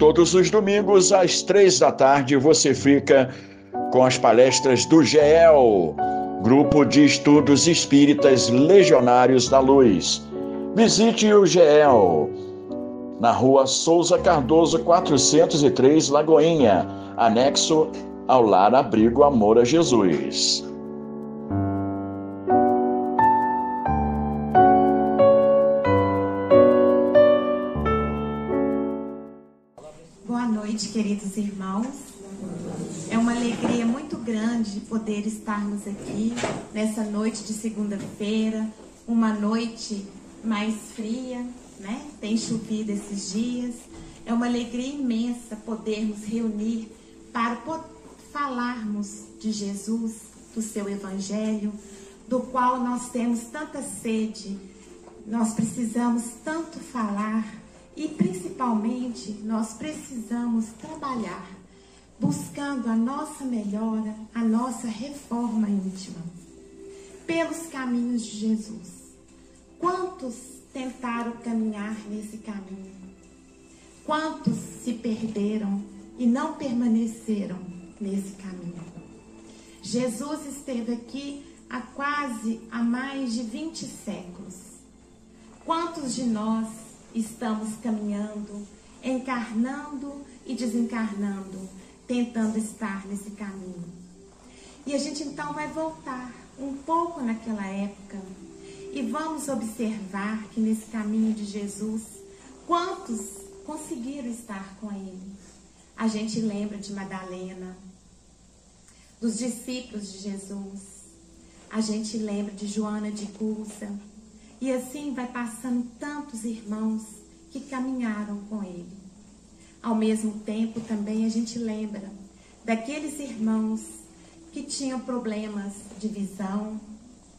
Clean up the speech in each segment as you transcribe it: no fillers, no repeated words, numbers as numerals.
Todos os domingos, às 3 da tarde, você fica com as palestras do GEL, Grupo de Estudos Espíritas Legionários da Luz. Visite o GEL, na Rua Souza Cardoso, 403, Lagoinha, anexo ao Lar Abrigo Amor a Jesus. Boa noite, queridos irmãos. É uma alegria muito grande poder estarmos aqui nessa noite de segunda-feira, uma noite mais fria, né? Tem chovido esses dias. É uma alegria imensa podermos reunir para falarmos de Jesus, do seu Evangelho, do qual nós temos tanta sede, nós precisamos tanto falar e principalmente nós precisamos trabalhar, buscando a nossa melhora, a nossa reforma íntima, pelos caminhos de Jesus. Quantos tentaram caminhar nesse caminho? Quantos se perderam e não permaneceram nesse caminho? Jesus esteve aqui há mais de 20 séculos. Quantos de nós estamos caminhando, encarnando e desencarnando, tentando estar nesse caminho? E a gente então vai voltar um pouco naquela época e vamos observar que nesse caminho de Jesus, quantos conseguiram estar com ele? A gente lembra de Madalena, dos discípulos de Jesus, a gente lembra de Joana de Cusa, e assim vai passando tantos irmãos que caminharam com ele. Ao mesmo tempo também a gente lembra daqueles irmãos que tinham problemas de visão,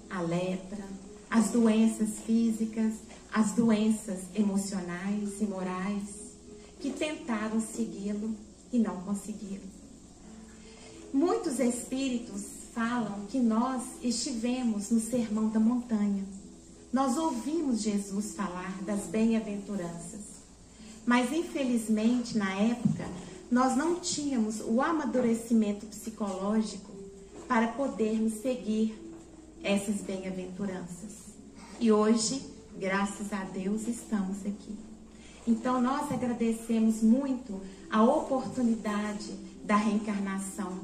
a lepra, as doenças físicas, as doenças emocionais e morais, que tentaram segui-lo e não conseguiram. Muitos espíritos falam que nós estivemos no Sermão da Montanha. Nós ouvimos Jesus falar das bem-aventuranças, mas infelizmente na época nós não tínhamos o amadurecimento psicológico para podermos seguir essas bem-aventuranças. E hoje, graças a Deus, estamos aqui. Então nós agradecemos muito a oportunidade da reencarnação,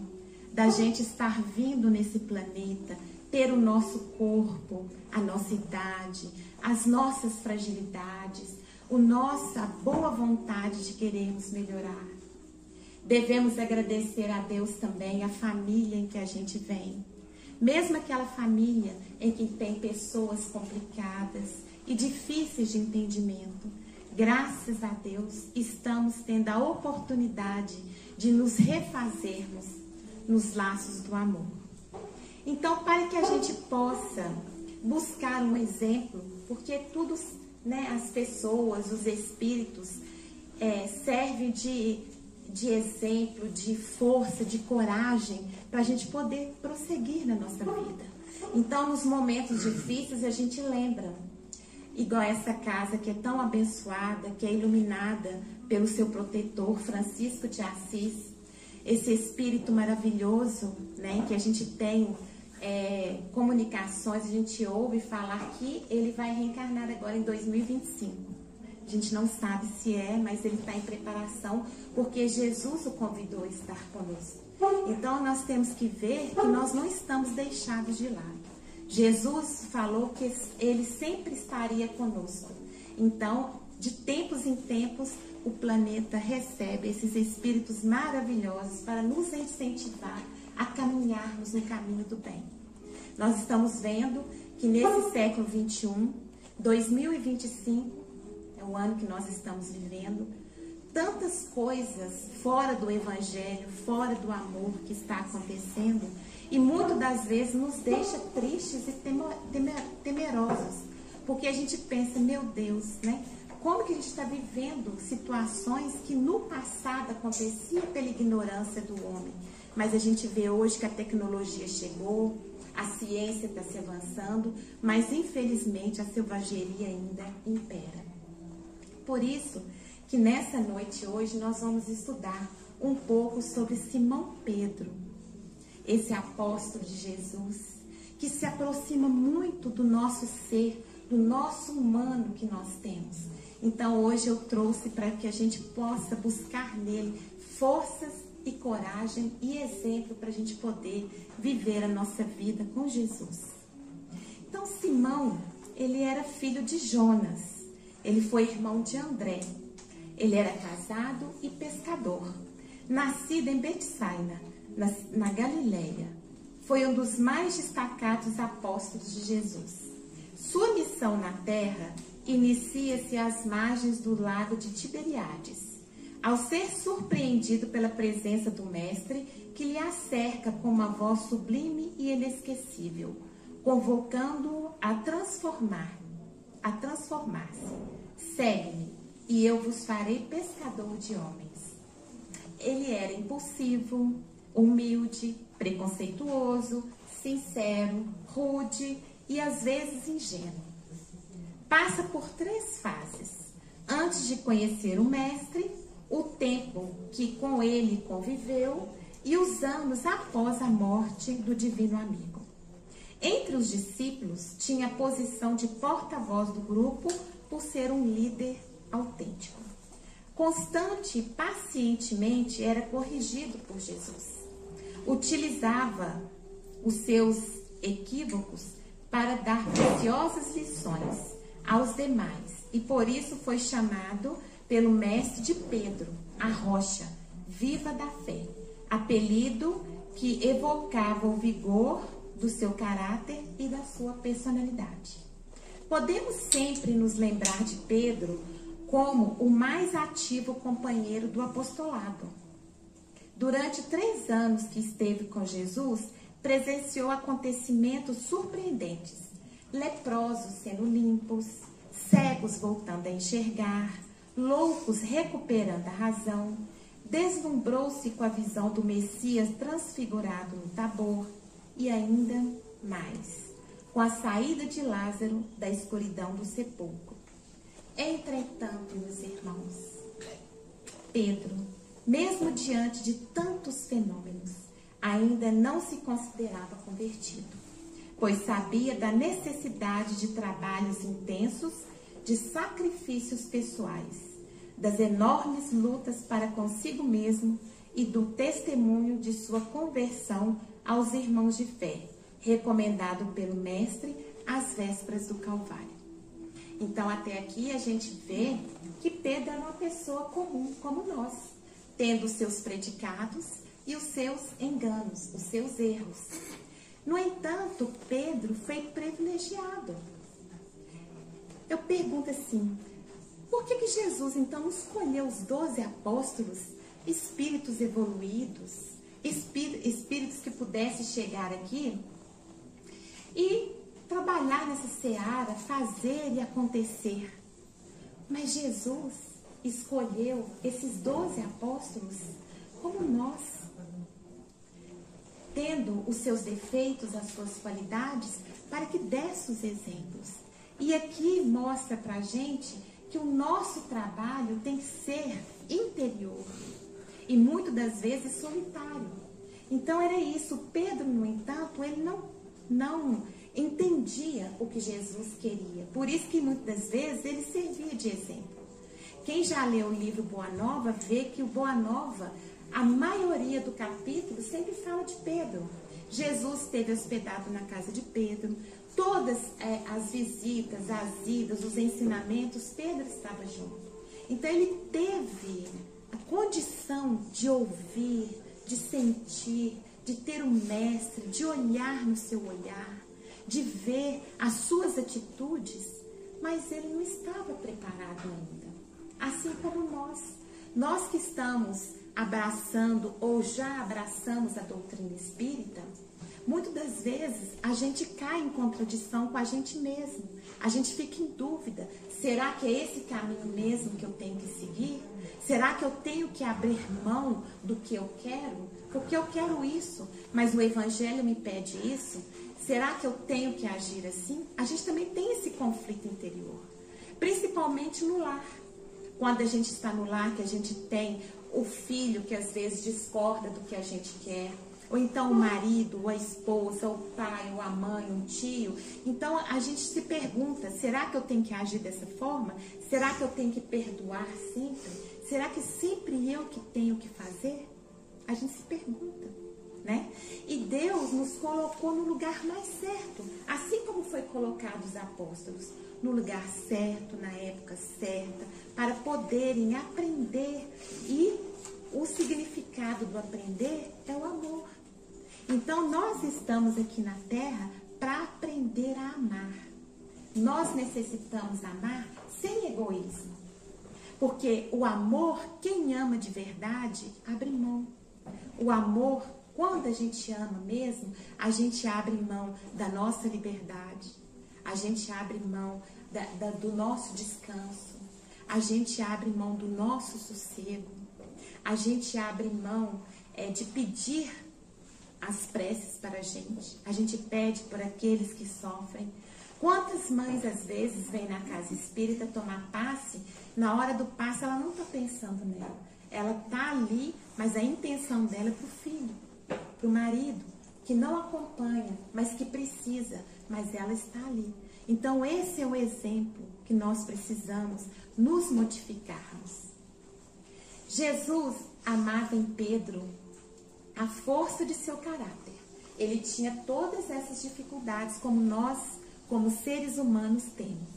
da gente estar vindo nesse planeta, ter o nosso corpo, a nossa idade, as nossas fragilidades, a nossa boa vontade de querermos melhorar. Devemos agradecer a Deus também a família em que a gente vem. Mesmo aquela família em que tem pessoas complicadas e difíceis de entendimento, graças a Deus estamos tendo a oportunidade de nos refazermos nos laços do amor. Então, para que a gente possa buscar um exemplo, porque tudo, né, as pessoas, os espíritos servem de exemplo, de força, de coragem, para a gente poder prosseguir na nossa vida. Então, nos momentos difíceis, a gente lembra, igual essa casa que é tão abençoada, que é iluminada pelo seu protetor, Francisco de Assis, esse espírito maravilhoso, né, que a gente tem comunicações, a gente ouve falar que ele vai reencarnar agora em 2025. A gente não sabe se mas ele está em preparação, porque Jesus o convidou a estar conosco. Então nós temos que ver que nós não estamos deixados de lado. Jesus falou que ele sempre estaria conosco. Então, de tempos em tempos, o planeta recebe esses espíritos maravilhosos para nos incentivar a caminharmos no caminho do bem. Nós estamos vendo que nesse século 21, 2025, é o ano que nós estamos vivendo, tantas coisas fora do Evangelho, fora do amor que está acontecendo, e muitas das vezes nos deixa tristes e temerosos, porque a gente pensa, meu Deus, né? Como que a gente está vivendo situações que no passado aconteciam pela ignorância do homem, mas a gente vê hoje que a tecnologia chegou, a ciência está se avançando, mas infelizmente a selvageria ainda impera. Por isso que nessa noite hoje nós vamos estudar um pouco sobre Simão Pedro, esse apóstolo de Jesus, que se aproxima muito do nosso ser, do nosso humano que nós temos. Então hoje eu trouxe para que a gente possa buscar nele forças e coragem e exemplo para a gente poder viver a nossa vida com Jesus. Então Simão, ele era filho de Jonas, ele foi irmão de André, ele era casado e pescador, nascido em Betsaida, na Galileia. Foi um dos mais destacados apóstolos de Jesus. Sua missão na terra inicia-se às margens do lago de Tiberíades, ao ser surpreendido pela presença do Mestre, que lhe acerca com uma voz sublime e inesquecível, convocando-o a transformar-se. Segue-me, e eu vos farei pescador de homens. Ele era impulsivo, humilde, preconceituoso, sincero, rude e às vezes ingênuo. Passa por 3 fases. Antes de conhecer o Mestre, o tempo que com ele conviveu e os anos após a morte do divino amigo. Entre os discípulos, tinha a posição de porta-voz do grupo por ser um líder autêntico. Constante e pacientemente era corrigido por Jesus. Utilizava os seus equívocos para dar preciosas lições aos demais e por isso foi chamado pelo mestre de Pedro, a rocha viva da fé, apelido que evocava o vigor do seu caráter e da sua personalidade. Podemos sempre nos lembrar de Pedro como o mais ativo companheiro do apostolado. Durante 3 anos que esteve com Jesus, presenciou acontecimentos surpreendentes, leprosos sendo limpos, cegos voltando a enxergar, loucos recuperando a razão, deslumbrou-se com a visão do Messias transfigurado no Tabor e ainda mais, com a saída de Lázaro da escuridão do sepulcro. Entretanto, meus irmãos, Pedro, mesmo diante de tantos fenômenos, ainda não se considerava convertido, pois sabia da necessidade de trabalhos intensos, de sacrifícios pessoais, das enormes lutas para consigo mesmo e do testemunho de sua conversão aos irmãos de fé, recomendado pelo Mestre às vésperas do Calvário. Então, até aqui a gente vê que Pedro era uma pessoa comum, como nós, tendo os seus predicados e os seus enganos, os seus erros. No entanto, Pedro foi privilegiado. Eu pergunto assim, por que Jesus então escolheu os 12 apóstolos, espíritos evoluídos, espíritos que pudessem chegar aqui e trabalhar nessa seara, fazer e acontecer? Mas Jesus escolheu esses 12 apóstolos como nós, tendo os seus defeitos, as suas qualidades, para que desse os exemplos. E aqui mostra pra gente que o nosso trabalho tem que ser interior e muitas das vezes solitário. Então era isso. Pedro, no entanto, ele não entendia o que Jesus queria. Por isso que muitas das vezes ele servia de exemplo. Quem já leu o livro Boa Nova vê que o Boa Nova, a maioria do capítulo sempre fala de Pedro. Jesus esteve hospedado na casa de Pedro. Todas as visitas, as idas, os ensinamentos, Pedro estava junto. Então ele teve a condição de ouvir, de sentir, de ter um mestre, de olhar no seu olhar, de ver as suas atitudes, mas ele não estava preparado ainda. Assim como nós que estamos abraçando ou já abraçamos a doutrina espírita, muitas das vezes a gente cai em contradição com a gente mesmo. A gente fica em dúvida. Será que é esse caminho mesmo que eu tenho que seguir? Será que eu tenho que abrir mão do que eu quero? Porque eu quero isso, mas o Evangelho me pede isso. Será que eu tenho que agir assim? A gente também tem esse conflito interior, principalmente no lar. Quando a gente está no lar, que a gente tem o filho que às vezes discorda do que a gente quer, ou então o marido, ou a esposa, o pai, ou a mãe, um tio. Então a gente se pergunta, será que eu tenho que agir dessa forma? Será que eu tenho que perdoar sempre? Será que sempre eu que tenho que fazer? A gente se pergunta, né? E Deus nos colocou no lugar mais certo, assim como foi colocado os apóstolos, no lugar certo, na época certa, para poderem aprender. E o significado do aprender é o amor. Então nós estamos aqui na Terra para aprender a amar. Nós necessitamos amar sem egoísmo. Porque o amor, quem ama de verdade, abre mão. O amor, quando a gente ama mesmo, a gente abre mão da nossa liberdade. A gente abre mão do nosso descanso. A gente abre mão do nosso sossego. A gente abre mão de pedir as preces para a gente. A gente pede por aqueles que sofrem. Quantas mães às vezes vêm na casa espírita tomar passe, na hora do passe ela não está pensando nela. Ela está ali, mas a intenção dela é para o filho, para o marido, que não acompanha, mas que precisa, mas ela está ali. Então esse é o exemplo que nós precisamos nos modificarmos. Jesus amava em Pedro a força de seu caráter. Ele tinha todas essas dificuldades como nós, como seres humanos, temos.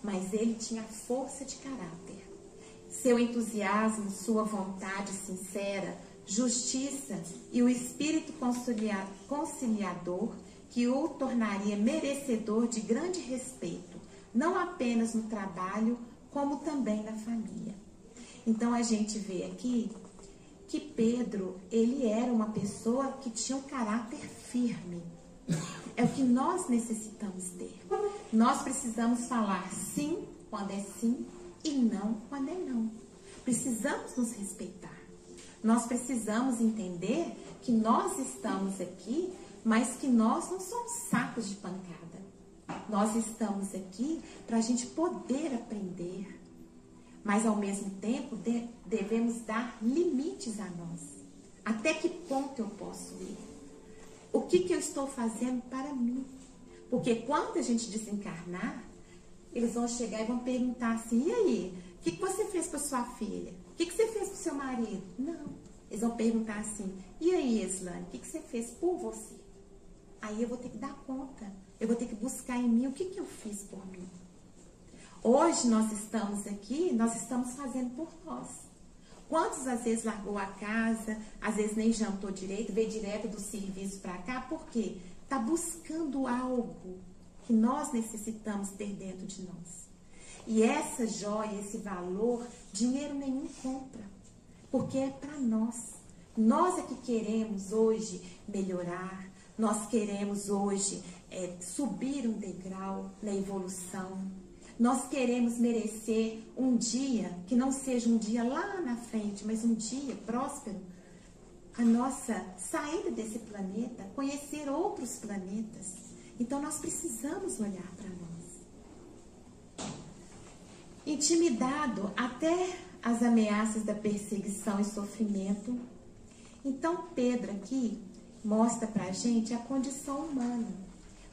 Mas ele tinha força de caráter. Seu entusiasmo, sua vontade sincera, justiça e o espírito conciliador que o tornaria merecedor de grande respeito, não apenas no trabalho, como também na família. Então a gente vê aqui que Pedro, ele era uma pessoa que tinha um caráter firme. É o que nós necessitamos ter. Nós precisamos falar sim quando é sim e não quando é não. Precisamos nos respeitar. Nós precisamos entender que nós estamos aqui, mas que nós não somos sacos de pancada. Nós estamos aqui para a gente poder aprender. Mas, ao mesmo tempo, devemos dar limites a nós. Até que ponto eu posso ir? O que eu estou fazendo para mim? Porque quando a gente desencarnar, eles vão chegar e vão perguntar assim, e aí, o que você fez para sua filha? O que você fez para o seu marido? Não. Eles vão perguntar assim, e aí, Eslane, o que você fez por você? Aí eu vou ter que dar conta. Eu vou ter que buscar em mim o que eu fiz por mim. Hoje nós estamos aqui, nós estamos fazendo por nós. Quantos às vezes largou a casa, às vezes nem jantou direito, veio direto do serviço para cá, por quê? Está buscando algo que nós necessitamos ter dentro de nós. E essa joia, esse valor, dinheiro nenhum compra, porque é para nós. Nós é que queremos hoje melhorar, nós queremos hoje subir um degrau na evolução. Nós queremos merecer um dia, que não seja um dia lá na frente, mas um dia próspero, a nossa saída desse planeta, conhecer outros planetas. Então nós precisamos olhar para nós. Intimidado até as ameaças da perseguição e sofrimento. Então Pedro aqui mostra para a gente a condição humana.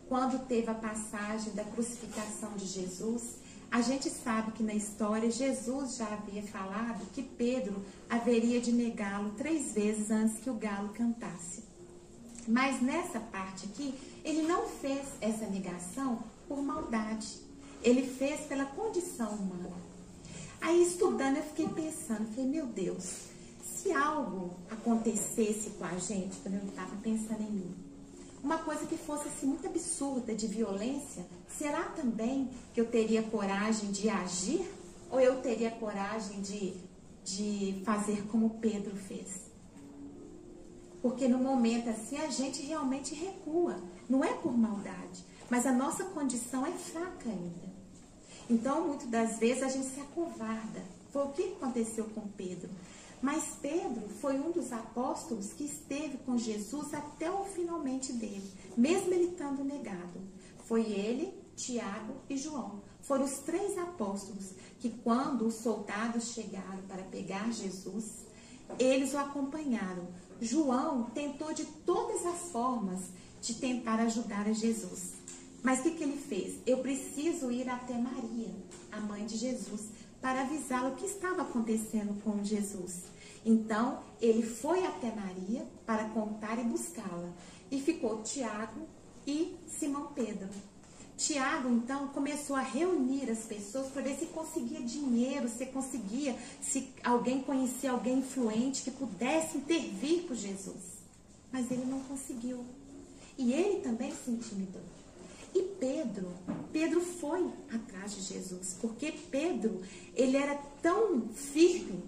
Quando teve a passagem da crucificação de Jesus, a gente sabe que na história Jesus já havia falado que Pedro haveria de negá-lo 3 vezes antes que o galo cantasse. Mas nessa parte aqui, ele não fez essa negação por maldade. Ele fez pela condição humana. Aí estudando eu fiquei pensando, falei, meu Deus, se algo acontecesse com a gente, quando eu estava pensando em mim, uma coisa que fosse assim, muito absurda, de violência, será também que eu teria coragem de agir? Ou eu teria coragem de fazer como Pedro fez? Porque no momento assim, a gente realmente recua. Não é por maldade, mas a nossa condição é fraca ainda. Então, muitas das vezes, a gente se acovarda. Foi o que aconteceu com Pedro. Mas Pedro foi um dos apóstolos que esteve com Jesus até o finalmente dele, mesmo ele estando negado. Foi ele Tiago e João. Foram os 3 apóstolos que, quando os soldados chegaram para pegar Jesus, eles o acompanharam. João tentou de todas as formas de tentar ajudar a Jesus. Mas o que ele fez? Eu preciso ir até Maria, a mãe de Jesus, para avisá-la o que estava acontecendo com Jesus. Então, ele foi até Maria para contar e buscá-la. E ficou Tiago e Simão Pedro. Tiago, então, começou a reunir as pessoas para ver se conseguia dinheiro, se alguém conhecia alguém influente que pudesse intervir por Jesus. Mas ele não conseguiu. E ele também se intimidou. E Pedro foi atrás de Jesus, porque Pedro, ele era tão firme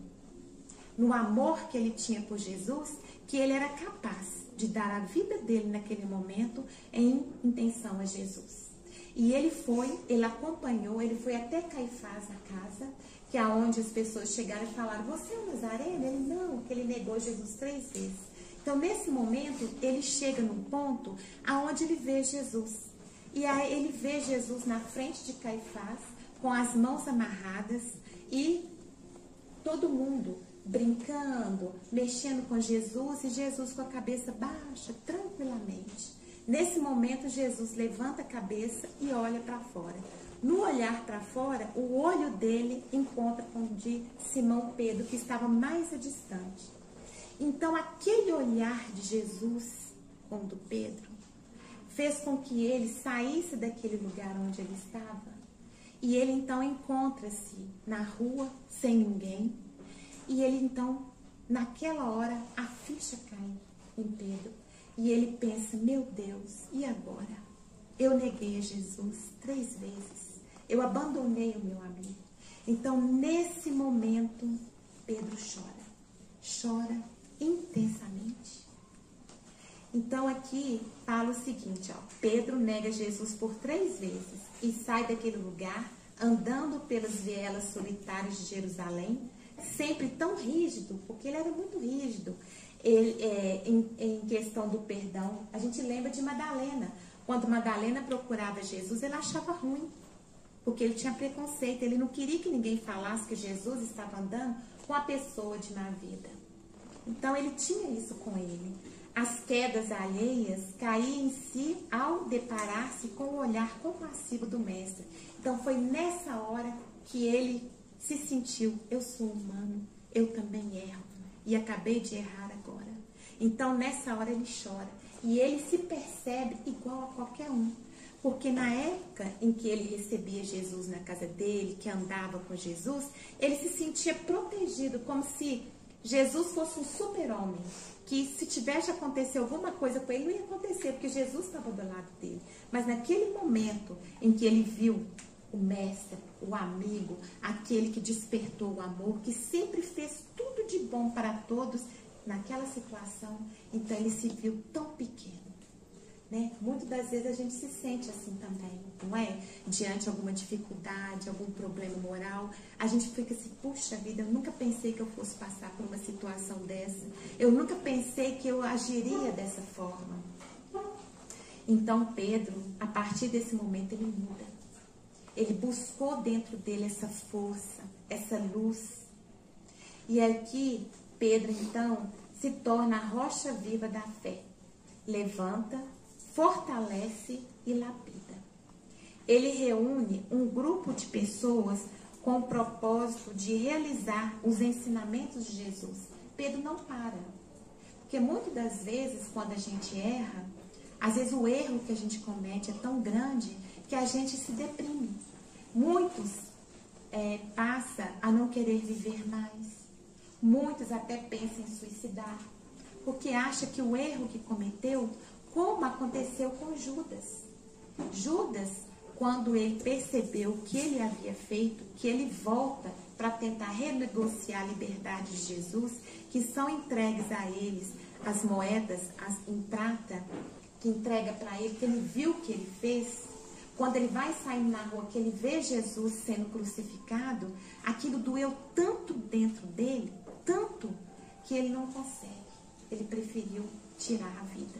no amor que ele tinha por Jesus, que ele era capaz de dar a vida dele naquele momento em intenção a Jesus. E ele acompanhou, ele foi até Caifás na casa, que é onde as pessoas chegaram e falaram: você é um nazareno? Ele não, que ele negou Jesus 3 vezes. Então, nesse momento, ele chega num ponto aonde ele vê Jesus. E aí ele vê Jesus na frente de Caifás, com as mãos amarradas, e todo mundo brincando, mexendo com Jesus, e Jesus com a cabeça baixa, tranquilamente. Nesse momento, Jesus levanta a cabeça e olha para fora. No olhar para fora, o olho dele encontra com o de Simão Pedro, que estava mais distante. Então, aquele olhar de Jesus com o do Pedro fez com que ele saísse daquele lugar onde ele estava. E ele então encontra-se na rua, sem ninguém. E ele então, naquela hora, a ficha cai em Pedro. E ele pensa: meu Deus, e agora? Eu neguei a Jesus 3 vezes. Eu abandonei o meu amigo. Então, nesse momento, Pedro chora. Chora intensamente. Então, aqui fala o seguinte, Pedro nega Jesus por 3 vezes e sai daquele lugar, andando pelas vielas solitárias de Jerusalém, sempre tão rígido, porque ele era muito rígido. Em questão do perdão, a gente lembra de Madalena. Quando Madalena procurava Jesus, ele achava ruim, porque ele tinha preconceito, ele não queria que ninguém falasse que Jesus estava andando com a pessoa de má vida. Então, ele tinha isso com ele. As quedas alheias caíam em si ao deparar-se com o olhar compassivo do mestre. Então, foi nessa hora que ele se sentiu: eu sou humano, eu também erro, e acabei de errar agora. Então, nessa hora ele chora, e ele se percebe igual a qualquer um. Porque na época em que ele recebia Jesus na casa dele, que andava com Jesus, ele se sentia protegido, como se Jesus fosse um super-homem, que se tivesse acontecer alguma coisa com ele, não ia acontecer, porque Jesus estava do lado dele. Mas naquele momento em que ele viu o mestre, o amigo, aquele que despertou o amor, que sempre fez tudo de bom para todos, naquela situação, então ele se viu tão pequeno. Né? Muitas das vezes a gente se sente assim também, não é? Diante de alguma dificuldade, algum problema moral, a gente fica assim: puxa vida, eu nunca pensei que eu fosse passar por uma situação dessa, eu nunca pensei que eu agiria dessa forma. Então Pedro, a partir desse momento, ele muda. Ele buscou dentro dele essa força, essa luz. E aqui Pedro então se torna a rocha viva da fé. Levanta, fortalece e lapida. Ele reúne um grupo de pessoas com o propósito de realizar os ensinamentos de Jesus. Pedro não para, porque muitas das vezes, quando a gente erra, às vezes o erro que a gente comete é tão grande que a gente se deprime. Muitos passam a não querer viver mais. Muitos até pensam em suicidar, porque acha que o erro que cometeu, como aconteceu com Judas. Judas, quando ele percebeu o que ele havia feito, que ele volta para tentar renegociar a liberdade de Jesus, que são entregues a eles as moedas em prata, que entrega para ele, que ele viu o que ele fez. Quando ele vai sair na rua, que ele vê Jesus sendo crucificado, aquilo doeu tanto dentro dele, tanto, que ele não consegue. Ele preferiu tirar a vida.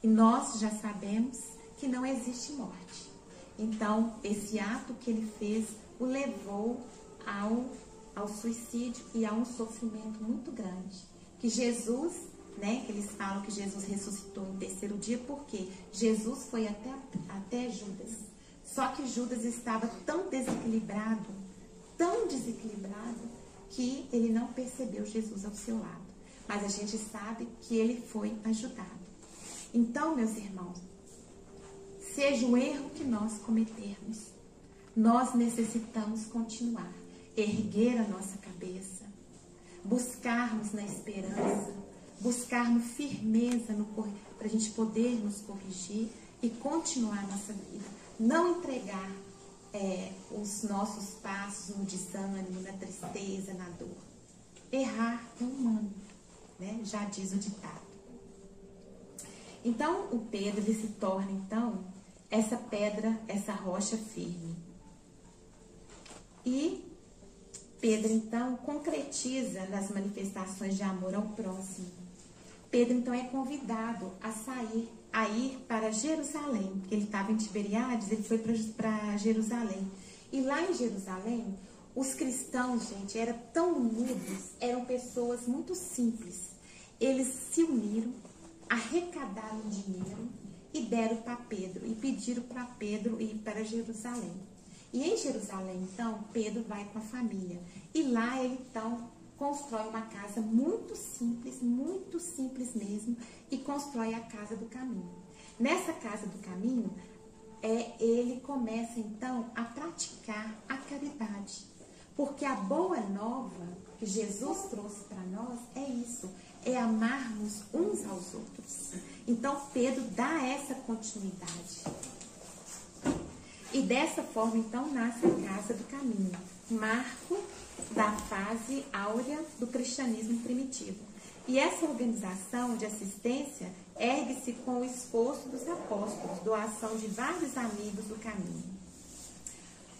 E nós já sabemos que não existe morte. Então, esse ato que ele fez o levou ao suicídio e a um sofrimento muito grande. Que Jesus, né, que eles falam que Jesus ressuscitou no terceiro dia, porque Jesus foi até Judas. Só que Judas estava tão desequilibrado, que ele não percebeu Jesus ao seu lado. Mas a gente sabe que ele foi ajudado. Então, meus irmãos, seja o erro que nós cometermos, nós necessitamos continuar, erguer a nossa cabeça, buscarmos na esperança, buscarmos firmeza para a gente poder nos corrigir e continuar a nossa vida. Não entregar os nossos passos no desânimo, na tristeza, na dor. Errar é humano, né? Já diz o ditado. Então, o Pedro ele se torna, então, essa pedra, essa rocha firme. E Pedro, então, concretiza nas manifestações de amor ao próximo. Pedro, então, é convidado a ir para Jerusalém, porque ele estava em Tiberiades, ele foi para Jerusalém. E lá em Jerusalém, os cristãos, gente, eram tão unidos, eram pessoas muito simples. Eles se uniram, arrecadaram dinheiro e deram para Pedro, e pediram para Pedro ir para Jerusalém. E em Jerusalém, então, Pedro vai com a família. E lá ele, então, constrói uma casa muito simples mesmo, e constrói a Casa do Caminho. Nessa Casa do Caminho, ele começa, então, a praticar a caridade. Porque a boa nova que Jesus trouxe para nós é isso, é amarmos uns aos outros. Então, Pedro dá essa continuidade. E dessa forma, então, nasce a Casa do Caminho, marco da fase áurea do cristianismo primitivo. E essa organização de assistência ergue-se com o esforço dos apóstolos, doação de vários amigos do caminho.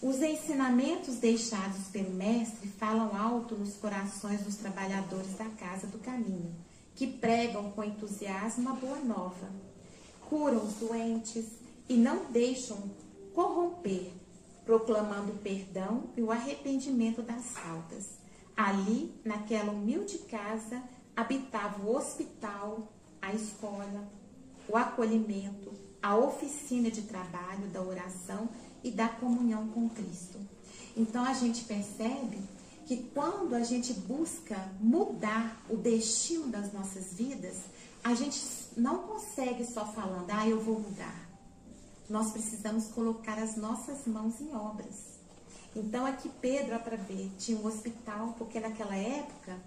Os ensinamentos deixados pelo mestre falam alto nos corações dos trabalhadores da Casa do Caminho, que pregam com entusiasmo a boa nova, curam os doentes e não deixam corromper, proclamando o perdão e o arrependimento das faltas. Ali, naquela humilde casa, habitava o hospital, a escola, o acolhimento, a oficina de trabalho, da oração e da comunhão com Cristo. Então a gente percebe que quando a gente busca mudar o destino das nossas vidas, a gente não consegue só falando, eu vou mudar. Nós precisamos colocar as nossas mãos em obras. Então aqui Pedro, para ver, tinha um hospital, porque naquela época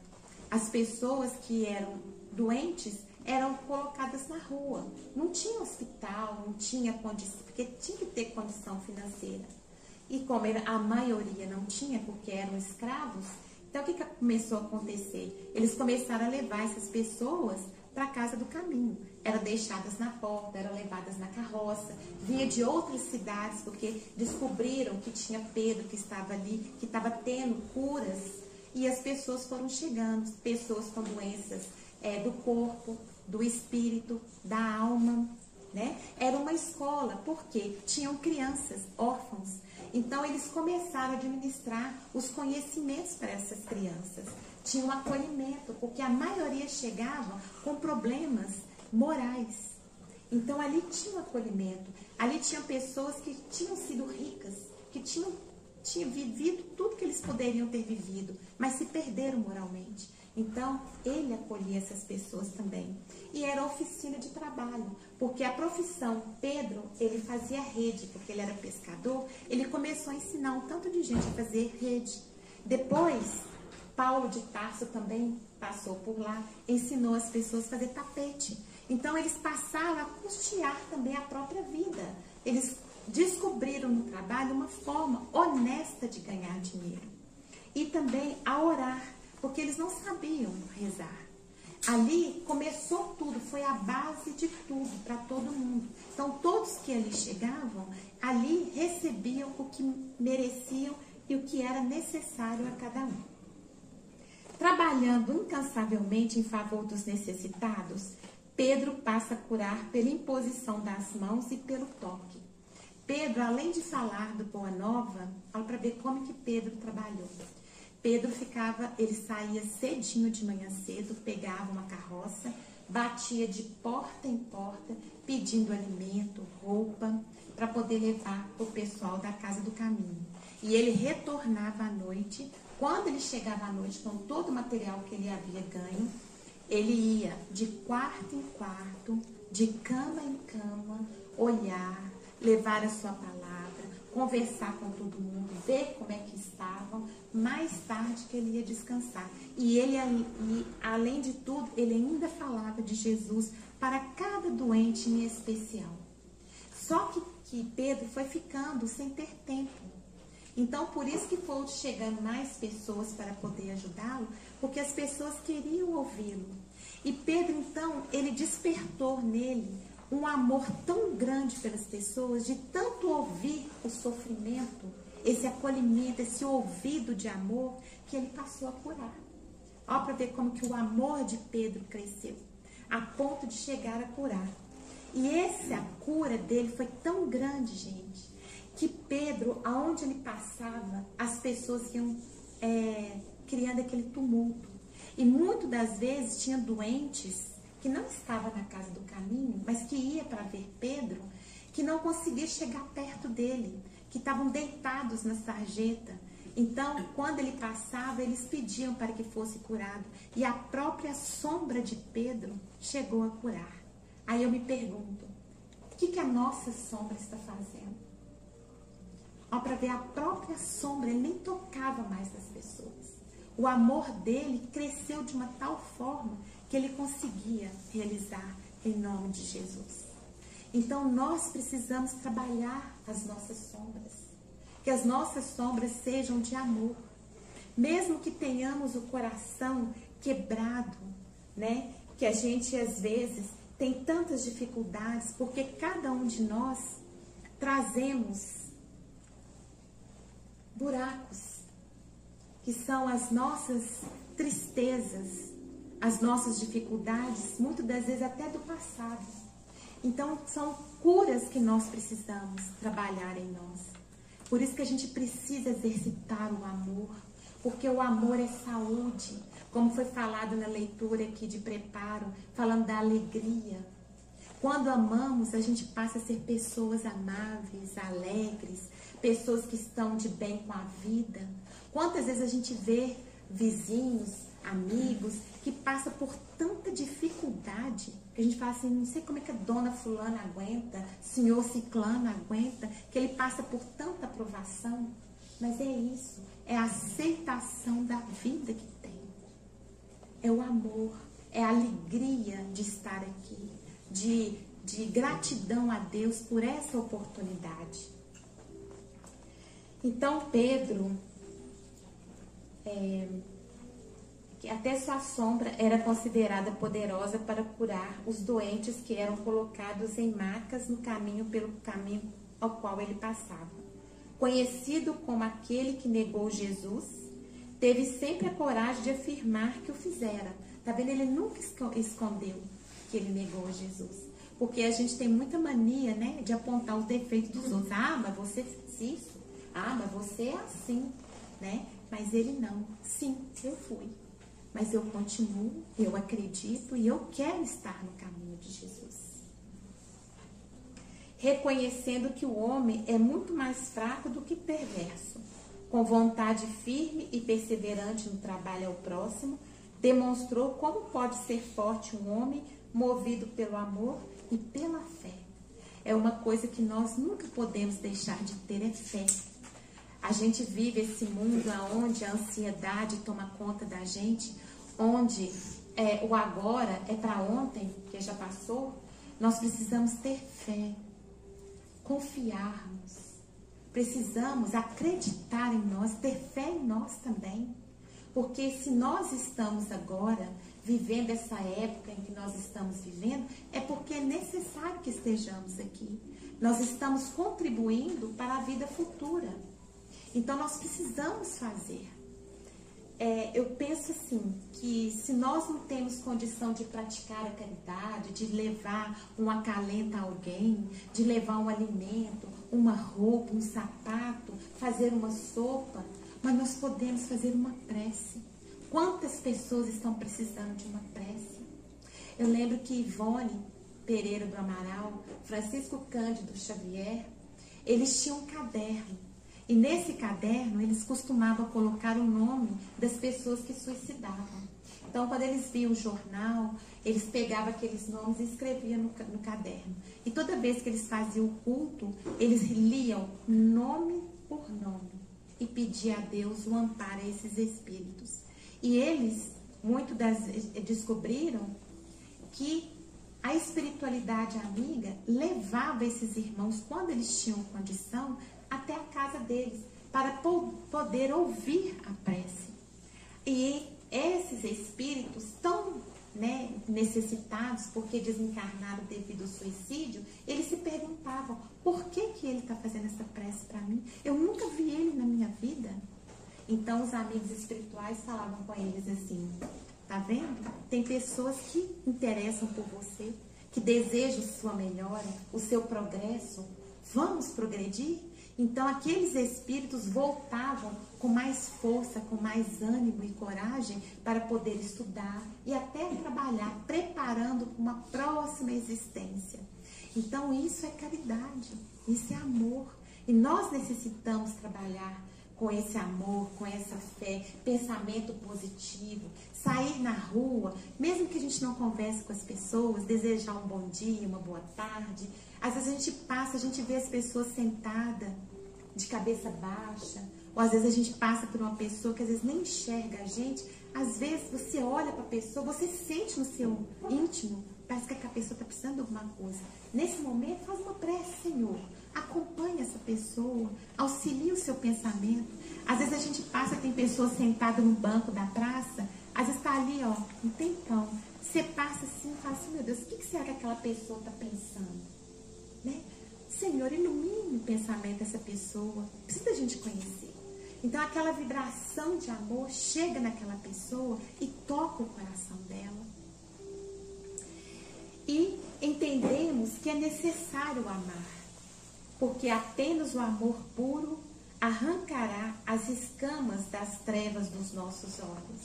as pessoas que eram doentes eram colocadas na rua. Não tinha hospital, não tinha condição, porque tinha que ter condição financeira. E como a maioria não tinha, porque eram escravos, então o que começou a acontecer? Eles começaram a levar essas pessoas para a Casa do Caminho. Eram deixadas na porta, eram levadas na carroça, vinha de outras cidades, porque descobriram que tinha Pedro que estava ali, que estava tendo curas, e as pessoas foram chegando, pessoas com doenças do corpo, do espírito, da alma, né? Era uma escola, porque tinham crianças, órfãos. Então, eles começaram a administrar os conhecimentos para essas crianças. Tinha um acolhimento, porque a maioria chegava com problemas morais. Então, ali tinha um acolhimento. Ali tinham pessoas que tinham sido ricas, que tinham vivido tudo que eles poderiam ter vivido, mas se perderam moralmente. Então, ele acolhia essas pessoas também. E era oficina de trabalho, porque a profissão, Pedro, ele fazia rede, porque ele era pescador, ele começou a ensinar um tanto de gente a fazer rede. Depois, Paulo de Tarso também passou por lá, ensinou as pessoas a fazer tapete. Então, eles passaram a custear também a própria vida. Eles descobriram no trabalho uma forma honesta de ganhar dinheiro. E também a orar, porque eles não sabiam rezar. Ali começou tudo, foi a base de tudo para todo mundo. Então, todos que ali chegavam, ali recebiam o que mereciam e o que era necessário a cada um. Trabalhando incansavelmente em favor dos necessitados, Pedro passa a curar pela imposição das mãos e pelo toque. Pedro, além de falar do Boa Nova, olha para ver como que Pedro trabalhou. Pedro ele saía cedinho de manhã cedo, pegava uma carroça, batia de porta em porta, pedindo alimento, roupa, para poder levar para o pessoal da Casa do Caminho. E ele retornava à noite. Quando ele chegava à noite com todo o material que ele havia ganho, ele ia de quarto em quarto, de cama em cama, olhar, levar a sua palavra, conversar com todo mundo, ver como é que estavam, mais tarde que ele ia descansar. E além de tudo, ele ainda falava de Jesus para cada doente em especial. Só que Pedro foi ficando sem ter tempo. Então, por isso que foram chegando mais pessoas para poder ajudá-lo, porque as pessoas queriam ouvi-lo. E Pedro, então, ele despertou nele um amor tão grande pelas pessoas, de tanto ouvir o sofrimento, esse acolhimento, esse ouvido de amor, que ele passou a curar. Olha para ver como que o amor de Pedro cresceu, a ponto de chegar a curar. E essa cura dele foi tão grande, gente, que Pedro, aonde ele passava, as pessoas iam criando aquele tumulto. E muitas das vezes tinha doentes que não estavam na Casa do Caminho, mas que ia para ver Pedro, que não conseguia chegar perto dele, que estavam deitados na sarjeta. Então, quando ele passava, eles pediam para que fosse curado. E a própria sombra de Pedro chegou a curar. Aí eu me pergunto, o que a nossa sombra está fazendo? Ó, para ver, a própria sombra, ele nem tocava mais nas pessoas. O amor dele cresceu de uma tal forma que ele conseguia realizar em nome de Jesus. Então, nós precisamos trabalhar as nossas sombras. Que as nossas sombras sejam de amor. Mesmo que tenhamos o coração quebrado, né? Que a gente, às vezes, tem tantas dificuldades, porque cada um de nós trazemos buracos, que são as nossas tristezas, as nossas dificuldades, muitas das vezes até do passado. Então, são curas que nós precisamos trabalhar em nós. Por isso que a gente precisa exercitar o amor, porque o amor é saúde, como foi falado na leitura aqui de preparo, falando da alegria. Quando amamos, a gente passa a ser pessoas amáveis, alegres, pessoas que estão de bem com a vida. Quantas vezes a gente vê vizinhos, amigos, que passam por tanta dificuldade, que a gente fala assim, não sei como é que a dona fulana aguenta, senhor ciclano aguenta, que ele passa por tanta provação. Mas é isso, é a aceitação da vida que tem. É o amor, é a alegria de estar aqui, de gratidão a Deus por essa oportunidade. Então, Pedro, até sua sombra era considerada poderosa para curar os doentes que eram colocados em macas no caminho, pelo caminho ao qual ele passava. Conhecido como aquele que negou Jesus, teve sempre a coragem de afirmar que o fizera. Tá vendo? Ele nunca escondeu que ele negou Jesus. Porque a gente tem muita mania, né, de apontar os defeitos dos outros. Ah, mas você fez isso. Ah, mas você é assim, né? Mas ele não. Sim, eu fui. Mas eu continuo, eu acredito e eu quero estar no caminho de Jesus. Reconhecendo que o homem é muito mais fraco do que perverso, com vontade firme e perseverante no trabalho ao próximo, demonstrou como pode ser forte um homem movido pelo amor e pela fé. É uma coisa que nós nunca podemos deixar de ter, é fé. A gente vive esse mundo onde a ansiedade toma conta da gente, onde o agora é para ontem, que já passou. Nós precisamos ter fé, confiarmos, precisamos acreditar em nós, ter fé em nós também. Porque se nós estamos agora vivendo essa época em que nós estamos vivendo, é porque é necessário que estejamos aqui. Nós estamos contribuindo para a vida futura. Então, nós precisamos fazer. Eu penso assim, que se nós não temos condição de praticar a caridade, de levar um acalento a alguém, de levar um alimento, uma roupa, um sapato, fazer uma sopa, mas nós podemos fazer uma prece. Quantas pessoas estão precisando de uma prece? Eu lembro que Ivone Pereira do Amaral, Francisco Cândido Xavier, eles tinham um caderno. E nesse caderno eles costumavam colocar o nome das pessoas que suicidavam. Então, quando eles viam o jornal, eles pegavam aqueles nomes e escreviam no caderno. E toda vez que eles faziam o culto, eles liam nome por nome e pediam a Deus o amparo a esses espíritos. E eles, descobriram que a espiritualidade amiga levava esses irmãos, quando eles tinham condição, até a casa deles, para poder ouvir a prece. E esses espíritos tão necessitados, porque desencarnaram devido ao suicídio, eles se perguntavam, por que ele está fazendo essa prece para mim? Eu nunca vi ele na minha vida. Então os amigos espirituais falavam com eles assim, tá vendo? Tem pessoas que interessam por você, que desejam sua melhora, o seu progresso. Vamos progredir? Então aqueles espíritos voltavam com mais força, com mais ânimo e coragem para poder estudar e até trabalhar, preparando uma próxima existência. Então isso é caridade, isso é amor. E nós necessitamos trabalhar com esse amor, com essa fé, pensamento positivo, sair na rua, mesmo que a gente não converse com as pessoas, desejar um bom dia, uma boa tarde. Às vezes a gente passa, a gente vê as pessoas sentadas, de cabeça baixa, ou às vezes a gente passa por uma pessoa que às vezes nem enxerga a gente. Às vezes você olha para a pessoa, você sente no seu íntimo, parece que a pessoa está precisando de alguma coisa. Nesse momento, faz uma prece, Senhor. Acompanhe essa pessoa, auxilie o seu pensamento. Às vezes a gente passa, tem pessoas sentadas no banco da praça, às vezes está ali, ó, um tempão. Você passa assim e fala assim, meu Deus, o que será que aquela pessoa está pensando? Né? Senhor, ilumine o pensamento dessa pessoa. Precisa a gente conhecer. Então aquela vibração de amor chega naquela pessoa e toca o coração dela. E entendemos que é necessário amar, porque apenas o amor puro arrancará as escamas das trevas dos nossos olhos.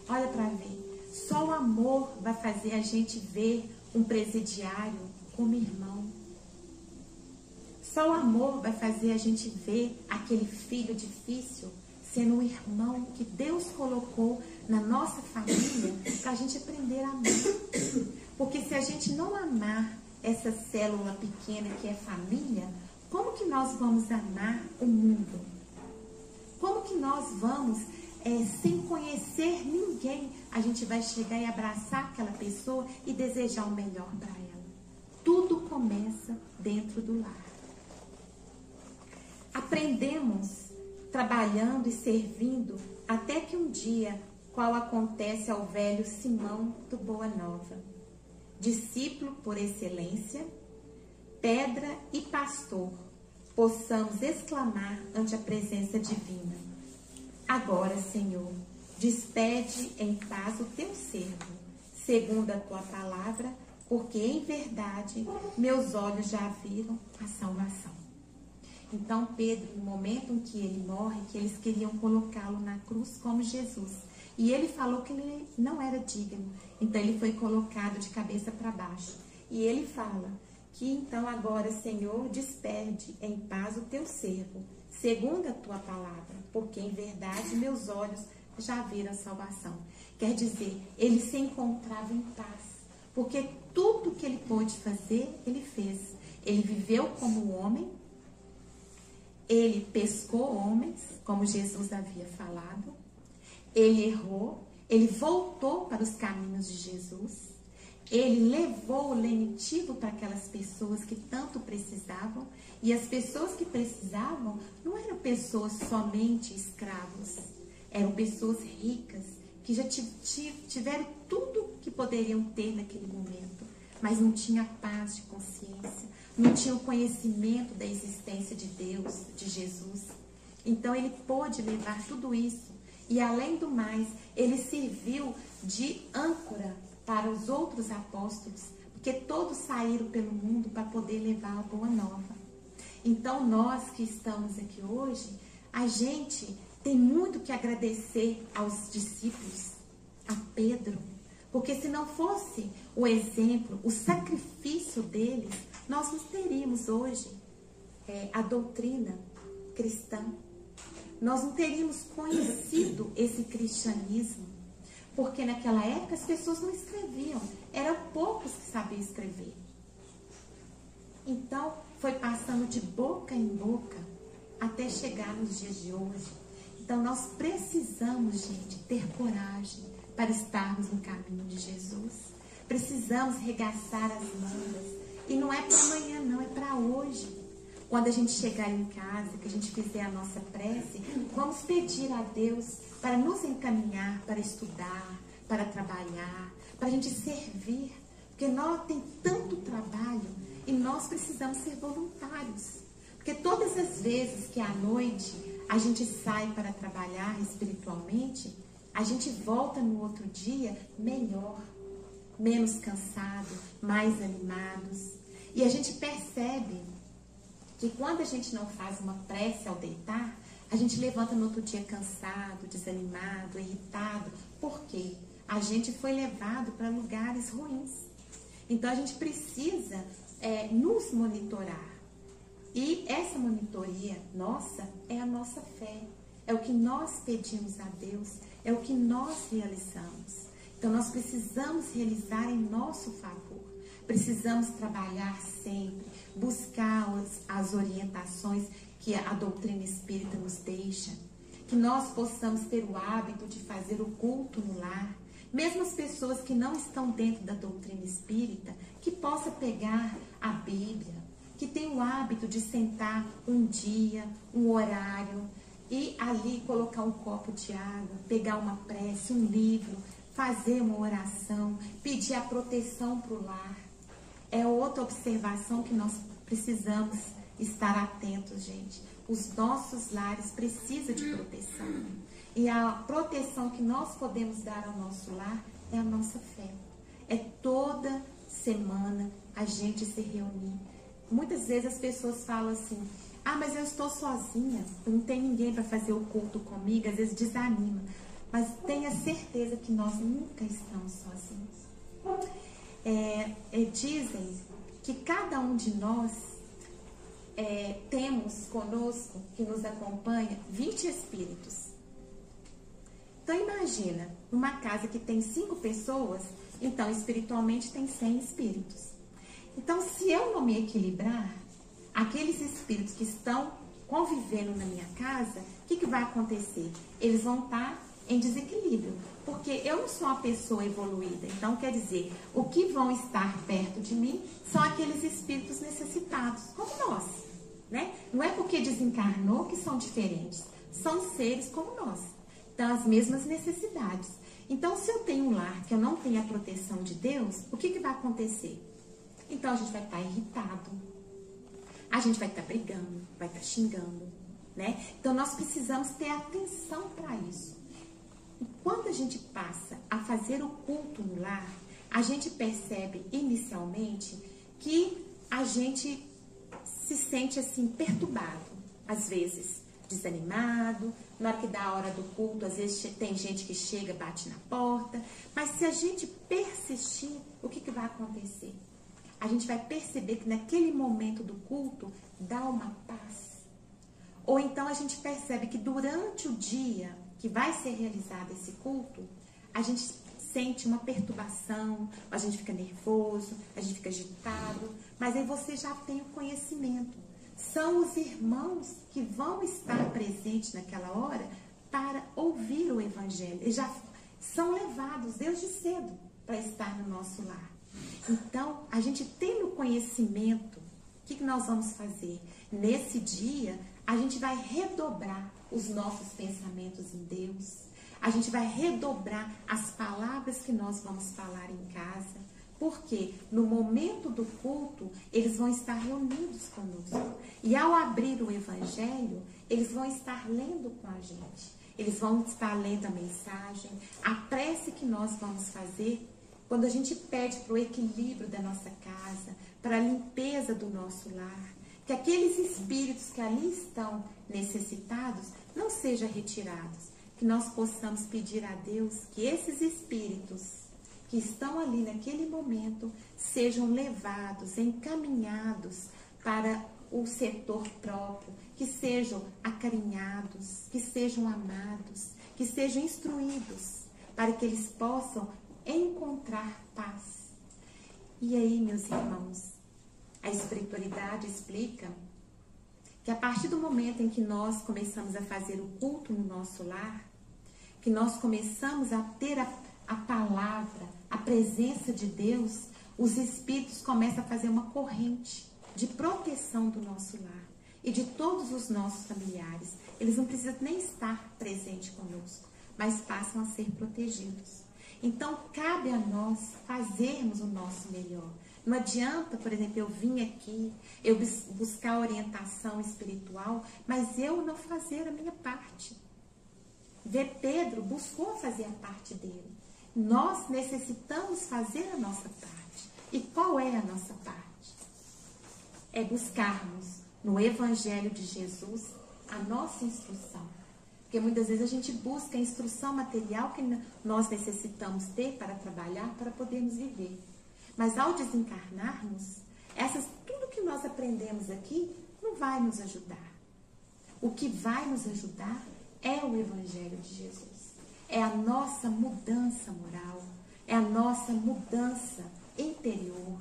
Olha para ver, só o amor vai fazer a gente ver um presidiário como irmão. Só o amor vai fazer a gente ver aquele filho difícil sendo um irmão que Deus colocou na nossa família para a gente aprender a amar. Porque se a gente não amar essa célula pequena que é família, como que nós vamos amar o mundo? Como que nós vamos, sem conhecer ninguém, a gente vai chegar e abraçar aquela pessoa e desejar o melhor para ela? Tudo começa dentro do lar. Aprendemos trabalhando e servindo até que um dia, qual acontece ao velho Simão do Boa Nova, discípulo por excelência, pedra e pastor, possamos exclamar ante a presença divina: agora, Senhor, despede em paz o teu servo, segundo a tua palavra, porque em verdade meus olhos já viram a salvação. Então Pedro, no momento em que ele morre, que eles queriam colocá-lo na cruz como Jesus, e ele falou que ele não era digno, então ele foi colocado de cabeça para baixo. E ele fala que então agora, Senhor, despede em paz o teu servo, segundo a tua palavra, porque em verdade meus olhos já viram a salvação. Quer dizer, ele se encontrava em paz, porque tudo que ele pôde fazer, ele fez. Ele viveu como homem, ele pescou homens, como Jesus havia falado, ele errou, ele voltou para os caminhos de Jesus, ele levou o lenitivo para aquelas pessoas que tanto precisavam, e as pessoas que precisavam não eram pessoas somente escravos, eram pessoas ricas, que já tiveram tudo que poderiam ter naquele momento, mas não tinha paz de consciência, não tinha o conhecimento da existência de Deus, de Jesus. Então ele pôde levar tudo isso, e além do mais, ele serviu de âncora para os outros apóstolos, porque todos saíram pelo mundo para poder levar a boa nova. Então, nós que estamos aqui hoje, a gente tem muito que agradecer aos discípulos, a Pedro, porque se não fosse o exemplo, o sacrifício deles, nós não teríamos hoje a doutrina cristã. Nós não teríamos conhecido esse cristianismo, porque naquela época as pessoas não escreviam, eram poucos que sabiam escrever. Então, foi passando de boca em boca até chegar nos dias de hoje. Então, nós precisamos, gente, ter coragem para estarmos no caminho de Jesus. Precisamos regaçar as mangas. E não é para amanhã, não, é para hoje. Quando a gente chegar em casa, que a gente fizer a nossa prece, vamos pedir a Deus para nos encaminhar, para estudar, para trabalhar, para a gente servir. Porque nós temos tanto trabalho e nós precisamos ser voluntários. Porque todas as vezes que à noite a gente sai para trabalhar espiritualmente, a gente volta no outro dia melhor, menos cansado, mais animados. E a gente percebe que quando a gente não faz uma prece ao deitar, a gente levanta no outro dia cansado, desanimado, irritado. Por quê? A gente foi levado para lugares ruins. Então a gente precisa nos monitorar. E essa monitoria nossa é a nossa fé. É o que nós pedimos a Deus, é o que nós realizamos. Então nós precisamos realizar em nosso favor. Precisamos trabalhar sempre, buscar as orientações que a doutrina espírita nos deixa. Que nós possamos ter o hábito de fazer o culto no lar. Mesmo as pessoas que não estão dentro da doutrina espírita, que possa pegar a Bíblia, que tem o hábito de sentar um dia, um horário, e ali colocar um copo de água, pegar uma prece, um livro, fazer uma oração, pedir a proteção para o lar. É outra observação que nós precisamos estar atentos, gente. Os nossos lares precisam de proteção. E a proteção que nós podemos dar ao nosso lar é a nossa fé. É toda semana a gente se reunir. Muitas vezes as pessoas falam assim, mas eu estou sozinha, não tem ninguém para fazer o culto comigo, às vezes desanima. Mas tenha certeza que nós nunca estamos sozinhos. Dizem que cada um de nós temos conosco, que nos acompanha, 20 espíritos. Então imagina, numa casa que tem 5 pessoas, então espiritualmente tem 100 espíritos. Então se eu não me equilibrar, aqueles espíritos que estão convivendo na minha casa, o que vai acontecer? Eles vão estar em desequilíbrio, porque eu não sou uma pessoa evoluída. Então quer dizer, o que vão estar perto de mim são aqueles espíritos necessitados, como nós, né? Não é porque desencarnou que são diferentes, são seres como nós. Então, as mesmas necessidades. Então, se eu tenho um lar que eu não tenho a proteção de Deus, o que vai acontecer? Então, a gente vai estar irritado. A gente vai estar brigando, vai estar xingando, né? Então, nós precisamos ter atenção para isso. E quando a gente passa a fazer o culto no lar, a gente percebe inicialmente que a gente se sente assim perturbado, às vezes desanimado. Na hora que dá a hora do culto, às vezes tem gente que chega, bate na porta. Mas se a gente persistir, o que vai acontecer? A gente vai perceber que naquele momento do culto dá uma paz. Ou então a gente percebe que durante o dia que vai ser realizado esse culto, a gente sente uma perturbação, a gente fica nervoso, a gente fica agitado. Mas aí você já tem o conhecimento. São os irmãos que vão estar presentes naquela hora para ouvir o Evangelho. Eles já são levados desde cedo para estar no nosso lar. Então, a gente tendo conhecimento, o que nós vamos fazer? Nesse dia, a gente vai redobrar os nossos pensamentos em Deus. A gente vai redobrar as palavras que nós vamos falar em casa. Porque no momento do culto, eles vão estar reunidos conosco. E ao abrir o Evangelho, eles vão estar lendo com a gente. Eles vão estar lendo a mensagem, a prece que nós vamos fazer. Quando a gente pede para o equilíbrio da nossa casa, para a limpeza do nosso lar, que aqueles espíritos que ali estão necessitados não sejam retirados, que nós possamos pedir a Deus que esses espíritos que estão ali naquele momento sejam levados, encaminhados para o setor próprio, que sejam acarinhados, que sejam amados, que sejam instruídos, para que eles possam encontrar paz. E aí, meus irmãos, a espiritualidade explica que a partir do momento em que nós começamos a fazer o culto no nosso lar, que nós começamos a ter a palavra, a presença de Deus, os espíritos começam a fazer uma corrente de proteção do nosso lar e de todos os nossos familiares. Eles não precisam nem estar presentes conosco, mas passam a ser protegidos. Então, cabe a nós fazermos o nosso melhor. Não adianta, por exemplo, eu vir aqui, eu buscar orientação espiritual, mas eu não fazer a minha parte. Pedro buscou fazer a parte dele. Nós necessitamos fazer a nossa parte. E qual é a nossa parte? É buscarmos no Evangelho de Jesus a nossa instrução. Porque muitas vezes a gente busca a instrução material que nós necessitamos ter para trabalhar, para podermos viver. Mas ao desencarnarmos, tudo que nós aprendemos aqui não vai nos ajudar. O que vai nos ajudar é o Evangelho de Jesus. É a nossa mudança moral, é a nossa mudança interior.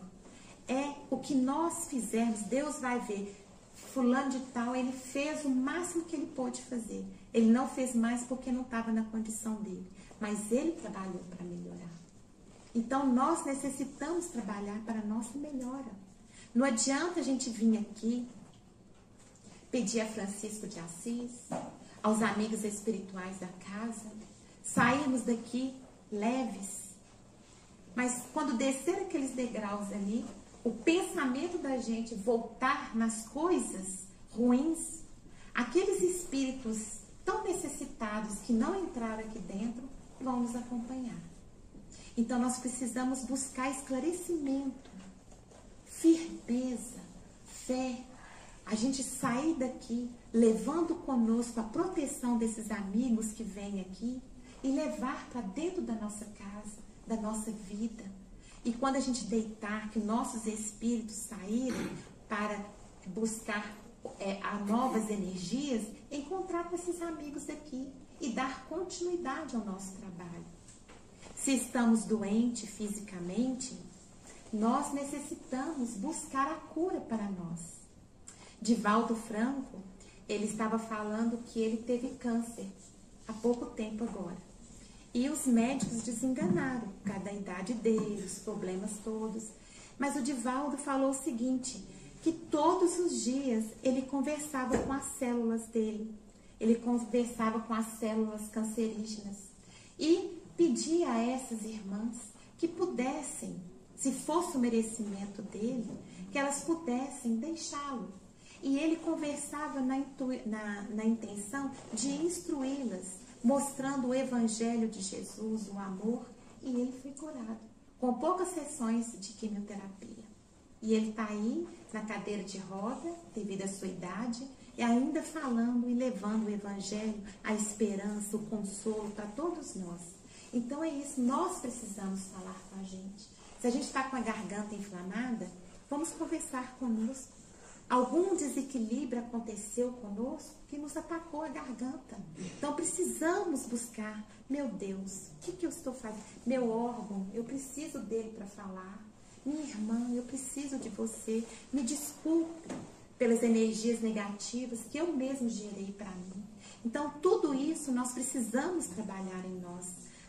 É o que nós fizermos, Deus vai ver. Fulano de tal, ele fez o máximo que ele pôde fazer. Ele não fez mais porque não estava na condição dele. Mas ele trabalhou para melhorar. Então, nós necessitamos trabalhar para a nossa melhora. Não adianta a gente vir aqui, pedir a Francisco de Assis, aos amigos espirituais da casa, sairmos daqui leves. Mas quando descer aqueles degraus ali, o pensamento da gente voltar nas coisas ruins, aqueles espíritos tão necessitados que não entraram aqui dentro, vão nos acompanhar. Então nós precisamos buscar esclarecimento, firmeza, fé. A gente sair daqui levando conosco a proteção desses amigos que vêm aqui e levar para dentro da nossa casa, da nossa vida. E quando a gente deitar, que nossos espíritos saírem para buscar novas energias, encontrar com esses amigos daqui e dar continuidade ao nosso trabalho. Se estamos doentes fisicamente, nós necessitamos buscar a cura para nós. Divaldo Franco, ele estava falando que ele teve câncer há pouco tempo agora. E os médicos desenganaram por causa da idade dele, os problemas todos. Mas o Divaldo falou o seguinte, que todos os dias ele conversava com as células dele. Ele conversava com as células cancerígenas. E pedia a essas irmãs que pudessem, se fosse o merecimento dele, que elas pudessem deixá-lo. E ele conversava na intenção de instruí-las, mostrando o Evangelho de Jesus, o amor, e ele foi curado, com poucas sessões de quimioterapia. E ele está aí, na cadeira de roda, devido à sua idade, e ainda falando e levando o Evangelho, a esperança, o consolo para todos nós. Então é isso, nós precisamos falar com a gente. Se a gente está com a garganta inflamada, vamos conversar conosco. Algum desequilíbrio aconteceu conosco que nos atacou a garganta. Então precisamos buscar, meu Deus, o que eu estou fazendo? Meu órgão, eu preciso dele para falar. Minha irmã, eu preciso de você. Me desculpe pelas energias negativas que eu mesmo gerei para mim. Então tudo isso nós precisamos trabalhar em nós.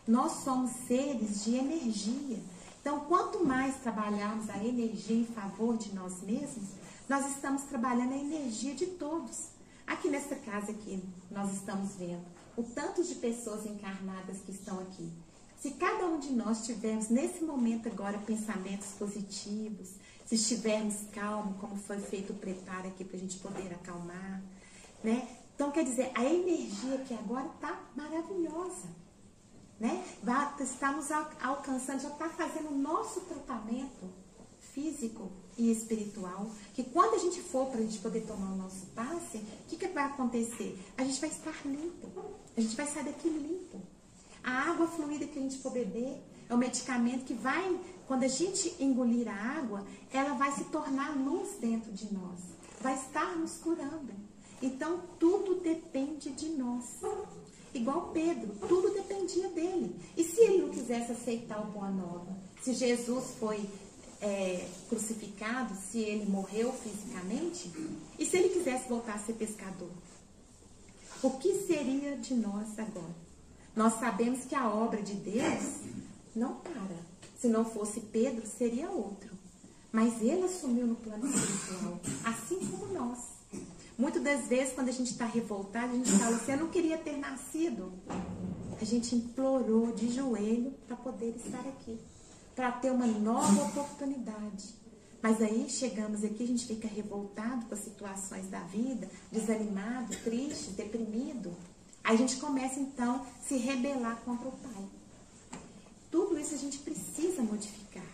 Nós somos seres de energia. Então quanto mais trabalharmos a energia em favor de nós mesmos, nós estamos trabalhando a energia de todos. Aqui nessa casa que nós estamos vendo, o tanto de pessoas encarnadas que estão aqui. Se cada um de nós tivermos nesse momento agora pensamentos positivos, se estivermos calmos, como foi feito o preparo aqui para a gente poder acalmar, né? Então quer dizer, a energia que agora está maravilhosa, né? Está nos alcançando, já está fazendo o nosso tratamento físico e espiritual, que quando a gente for para a gente poder tomar o nosso passe, o que vai acontecer? A gente vai estar limpo, a gente vai sair daqui limpo. A água fluida que a gente for beber é um medicamento que vai, quando a gente engolir a água, ela vai se tornar luz dentro de nós, vai estar nos curando. Então, tudo depende de nós. Igual Pedro, tudo dependia dele. E se ele não quisesse aceitar o Boa Nova? Se Jesus foi crucificado, se ele morreu fisicamente, e se ele quisesse voltar a ser pescador? O que seria de nós agora? Nós sabemos que a obra de Deus não para. Se não fosse Pedro, seria outro. Mas ele assumiu no plano espiritual, assim como nós. Muitas das vezes, quando a gente está revoltado, a gente fala assim, eu não queria ter nascido. A gente implorou de joelho para poder estar aqui, para ter uma nova oportunidade. Mas aí, chegamos aqui, a gente fica revoltado com as situações da vida, desanimado, triste, deprimido. Aí a gente começa, então, a se rebelar contra o Pai. Tudo isso a gente precisa modificar.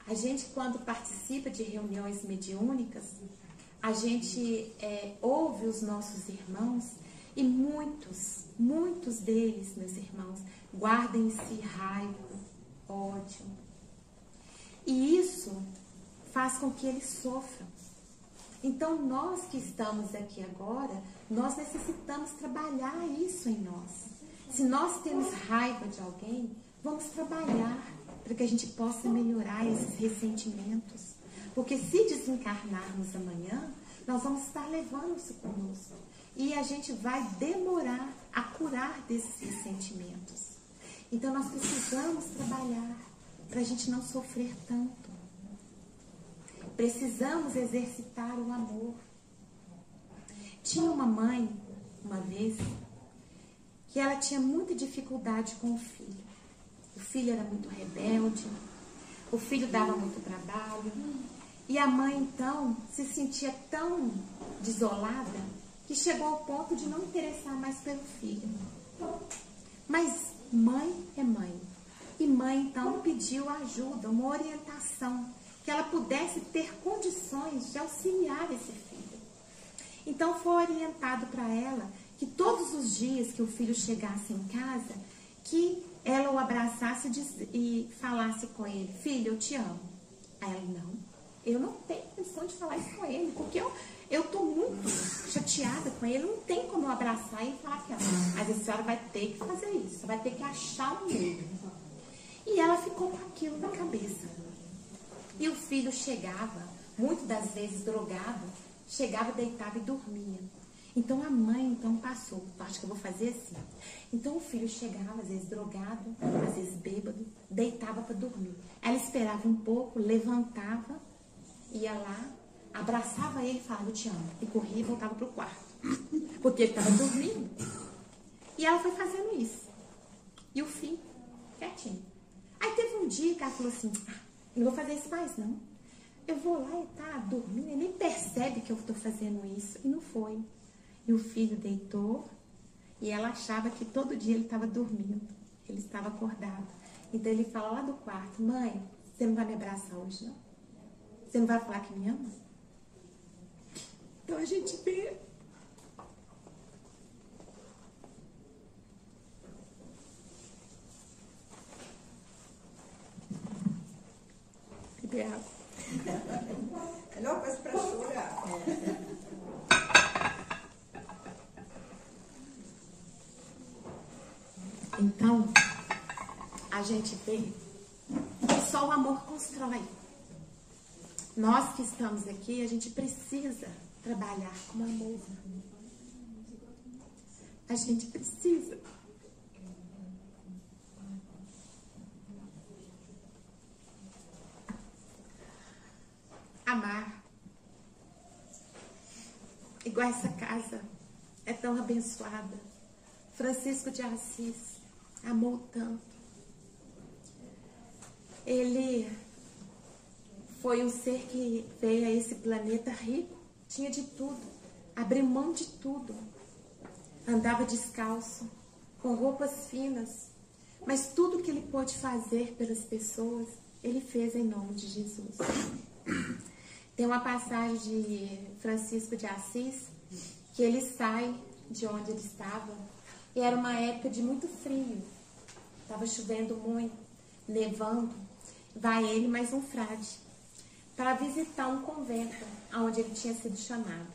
A gente, quando participa de reuniões mediúnicas, a gente ouve os nossos irmãos e muitos deles, meus irmãos, guardam em si raiva, ódio. E isso faz com que eles sofram. Então, nós que estamos aqui agora, nós necessitamos trabalhar isso em nós. Se nós temos raiva de alguém, vamos trabalhar para que a gente possa melhorar esses ressentimentos. Porque se desencarnarmos amanhã, nós vamos estar levando isso conosco. E a gente vai demorar a curar desses ressentimentos. Então, nós precisamos trabalhar para a gente não sofrer tanto. Precisamos exercitar o amor. Tinha uma mãe, uma vez, que ela tinha muita dificuldade com o filho. O filho era muito rebelde, o filho dava muito trabalho. E a mãe, então, se sentia tão desolada que chegou ao ponto de não interessar mais pelo filho. Mas mãe é mãe. E mãe, então, pediu ajuda, uma orientação, que ela pudesse ter condições de auxiliar esse filho. Então, foi orientado para ela que todos os dias que o filho chegasse em casa, que ela o abraçasse e falasse com ele, filho, eu te amo. Aí ela, não, eu não tenho condição de falar isso com ele, porque eu tô muito chateada com ele, não tem como eu abraçar e falar que ela, mas a senhora vai ter que fazer isso, vai ter que achar um meio. E ela ficou com aquilo na cabeça. E o filho chegava, muitas das vezes drogado, chegava, deitava e dormia. Então a mãe passou, acho que eu vou fazer assim. Então o filho chegava, às vezes drogado, às vezes bêbado, deitava para dormir. Ela esperava um pouco, levantava, ia lá, abraçava ele e falava, eu te amo. E corria e voltava para o quarto, porque ele estava dormindo. E ela foi fazendo isso. E o filho, quietinho. Aí teve um dia que ela falou assim, não vou fazer isso mais não. Eu vou lá e tá dormindo, ele nem percebe que eu estou fazendo isso. E não foi. E o filho deitou e ela achava que todo dia ele estava dormindo, ele estava acordado. Então ele fala lá do quarto, mãe, você não vai me abraçar hoje não? Você não vai falar que me ama? Então a gente vê. Beber água. Melhor coisa para chorar. Então, a gente vê que só o amor constrói. Nós que estamos aqui, a gente precisa trabalhar com amor. A gente precisa. Amar. Igual essa casa é tão abençoada. Francisco de Assis amou tanto. Ele foi um ser que veio a esse planeta rico, tinha de tudo, abriu mão de tudo. Andava descalço, com roupas finas, mas tudo que ele pôde fazer pelas pessoas, ele fez em nome de Jesus. Tem uma passagem de Francisco de Assis, que ele sai de onde ele estava, e era uma época de muito frio, estava chovendo muito, nevando. Vai ele mais um frade para visitar um convento onde ele tinha sido chamado.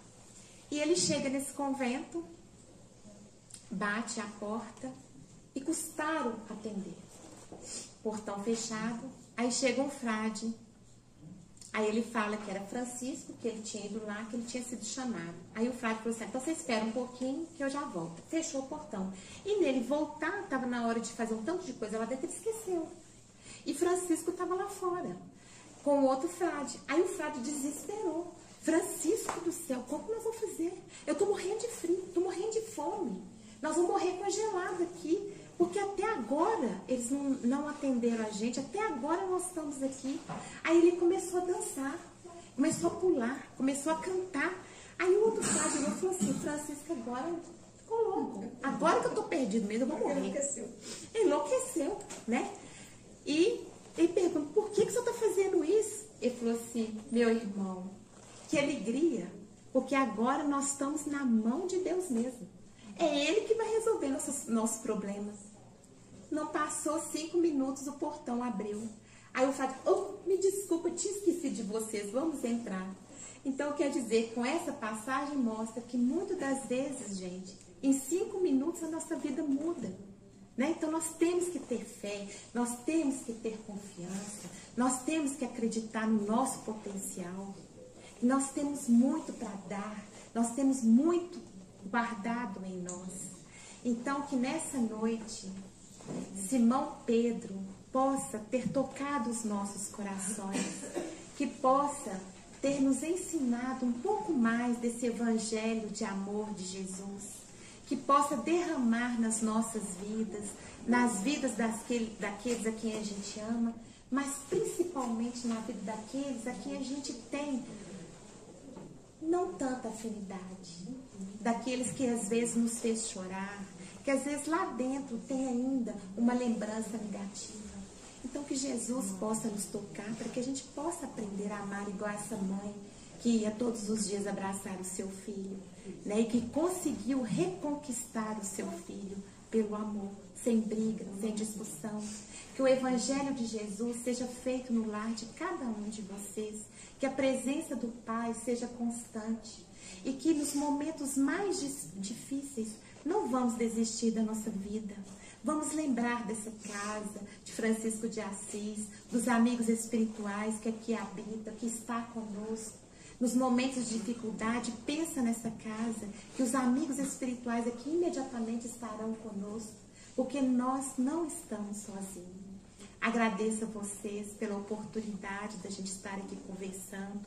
E ele chega nesse convento, bate a porta e custaram atender. Portão fechado, aí chega um frade. Aí ele fala que era Francisco, que ele tinha ido lá, que ele tinha sido chamado. Aí o frade falou assim, então você espera um pouquinho que eu já volto. Fechou o portão. E nele voltar, estava na hora de fazer um tanto de coisa lá dentro, ele esqueceu. E Francisco estava lá fora, com o outro frade. Aí o frade desesperou. Francisco do céu, como nós vamos fazer? Eu estou morrendo de frio, estou morrendo de fome. Nós vamos morrer congelado aqui. Porque até agora eles não atenderam a gente, até agora nós estamos aqui. Aí ele começou a dançar, começou a pular, começou a cantar. Aí o outro frade falou assim, Francisco, agora ficou louco. Agora que eu estou perdido mesmo, eu vou morrer. Enlouqueceu, né? E ele pergunta, por que você está fazendo isso? Ele falou assim, meu irmão, que alegria, porque agora nós estamos na mão de Deus mesmo. É Ele que vai resolver nossos problemas. Não passou 5 minutos, o portão abriu. Aí o frade, me desculpa, tinha esquecido de vocês, vamos entrar. Então, quer dizer, com essa passagem mostra que muitas das vezes, gente, em 5 minutos a nossa vida muda. Né? Então, nós temos que ter fé, nós temos que ter confiança, nós temos que acreditar no nosso potencial. Nós temos muito para dar, nós temos muito guardado em nós. Então, que nessa noite, Simão Pedro possa ter tocado os nossos corações, que possa ter nos ensinado um pouco mais desse evangelho de amor de Jesus, que possa derramar nas nossas vidas, nas vidas daqueles a quem a gente ama, mas principalmente na vida daqueles a quem a gente tem não tanta afinidade, daqueles que às vezes nos fez chorar, que às vezes lá dentro tem ainda uma lembrança negativa. Então que Jesus possa nos tocar para que a gente possa aprender a amar igual essa mãe que ia todos os dias abraçar o seu filho, né? E que conseguiu reconquistar o seu filho pelo amor, sem briga, sem discussão. Que o evangelho de Jesus seja feito no lar de cada um de vocês, que a presença do Pai seja constante e que nos momentos mais difíceis não vamos desistir da nossa vida. Vamos lembrar dessa casa de Francisco de Assis, dos amigos espirituais que aqui habitam, que está conosco. Nos momentos de dificuldade, pensa nessa casa, que os amigos espirituais aqui imediatamente estarão conosco, porque nós não estamos sozinhos. Agradeço a vocês pela oportunidade da gente estar aqui conversando.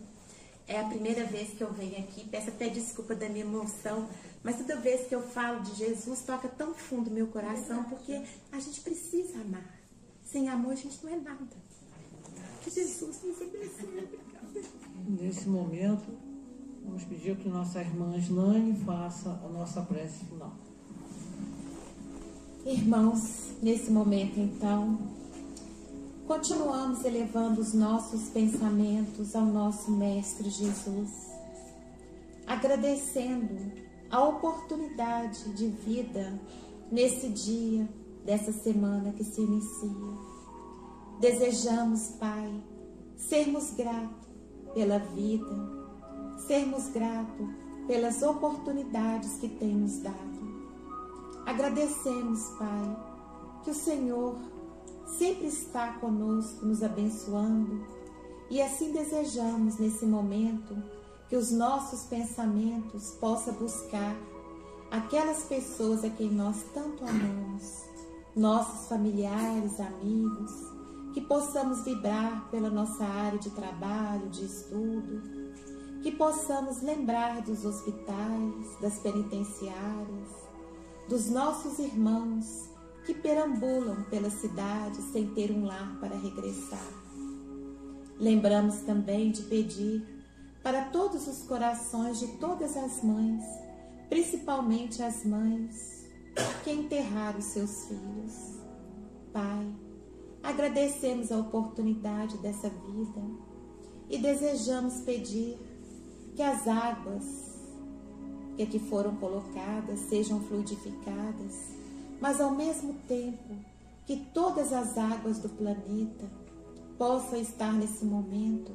É a primeira vez que eu venho aqui, peço até desculpa da minha emoção, mas toda vez que eu falo de Jesus, toca tão fundo meu coração, porque a gente precisa amar. Sem amor a gente não é nada. Que Jesus nos abençoe. Nesse momento, vamos pedir que nossa irmã Slane faça a nossa prece final. Irmãos, nesse momento então, continuamos elevando os nossos pensamentos ao nosso Mestre Jesus, agradecendo a oportunidade de vida nesse dia, dessa semana que se inicia. Desejamos, Pai, sermos gratos pela vida, sermos gratos pelas oportunidades que tem nos dado. Agradecemos, Pai, que o Senhor sempre está conosco, nos abençoando, e assim desejamos nesse momento que os nossos pensamentos possam buscar aquelas pessoas a quem nós tanto amamos, nossos familiares, amigos, que possamos vibrar pela nossa área de trabalho, de estudo, que possamos lembrar dos hospitais, das penitenciárias, dos nossos irmãos que perambulam pela cidade sem ter um lar para regressar. Lembramos também de pedir para todos os corações de todas as mães, principalmente as mães que enterraram seus filhos. Pai, agradecemos a oportunidade dessa vida e desejamos pedir que as águas que aqui foram colocadas sejam fluidificadas, mas ao mesmo tempo que todas as águas do planeta possam estar nesse momento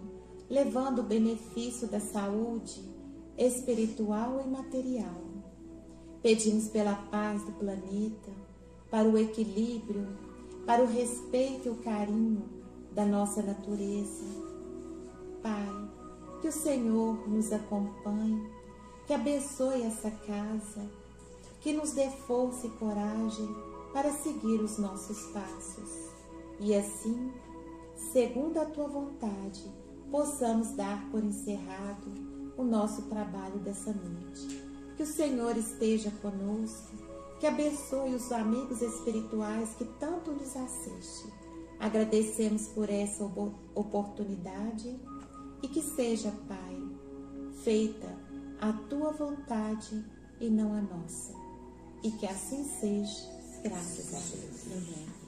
levando o benefício da saúde espiritual e material. Pedimos pela paz do planeta, para o equilíbrio, para o respeito e o carinho da nossa natureza. Pai, que o Senhor nos acompanhe, que abençoe essa casa, que nos dê força e coragem para seguir os nossos passos. E assim, segundo a Tua vontade, possamos dar por encerrado o nosso trabalho dessa noite. Que o Senhor esteja conosco, que abençoe os amigos espirituais que tanto nos assistem. Agradecemos por essa oportunidade e que seja, Pai, feita a Tua vontade e não a nossa. E que assim seja, graças a Deus. Amém.